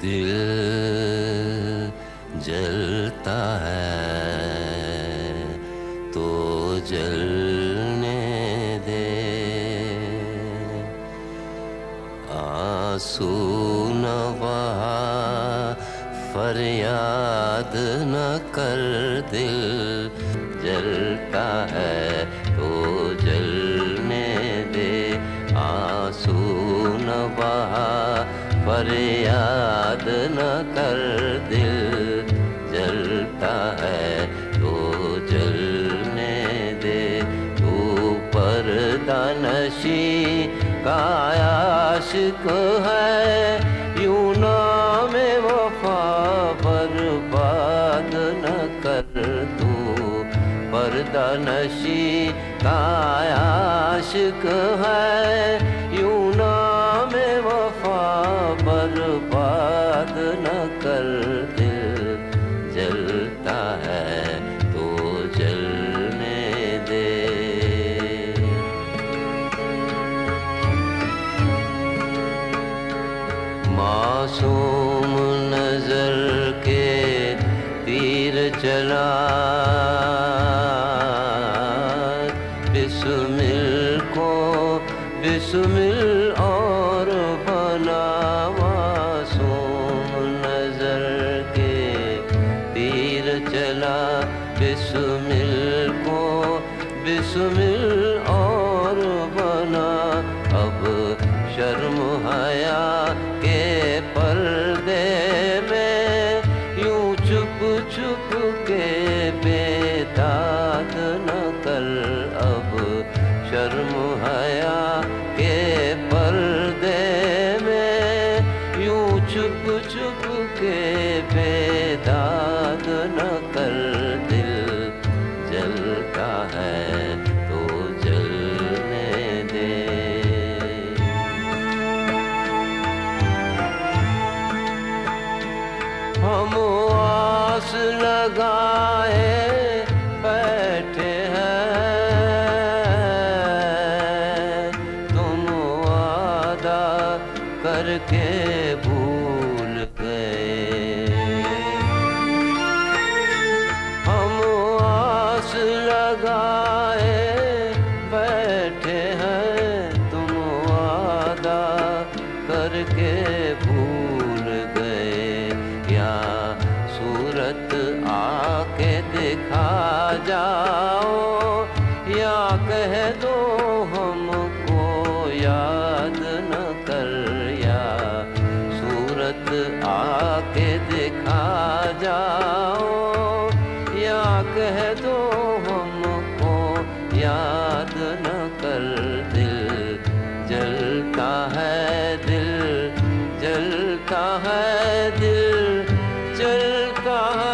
दिल जलता है तो जलने दे, आंसू न बहा फरियाद न कर, दिल जलता है तो जलने दे, आंसू न बहा फरियाद न कर, दिल जलता है तो जलने दे। तू पर्दा नशी का आशिक है, यूं नाम वफा बर्बाद न कर, तू पर्दा नशी का आशिक है, यूं नाम वफा बर्बाद न कर, दिल जलता है तो जलने दे। मासूम नजर के तीर चला, बिस्मिल को बिस्मिल और बना, मासूम नजर के तीर चला, बिस्मिल को बिस्मिल और बना। अब शर्म हया के पर्दे में यूं चुप चुप के बेदाद न कर, अब शर्म हया के पर्दे में यूं चुप चुप के बेदाद न कर, दिल जलता है तो जलने दे। हम आस लगाए बैठे हैं, तुम वादा करके भूल गए। हम आस लगाए बैठे हैं, तुम वादा करके भूल गए। या सूरत आके दिखा जाओ, या कह दो हमको याद न कर, या सूरत आके दिखा जाओ, या कह दो हमको याद न कर, दिल जलता है, दिल जलता है, दिल जलता है।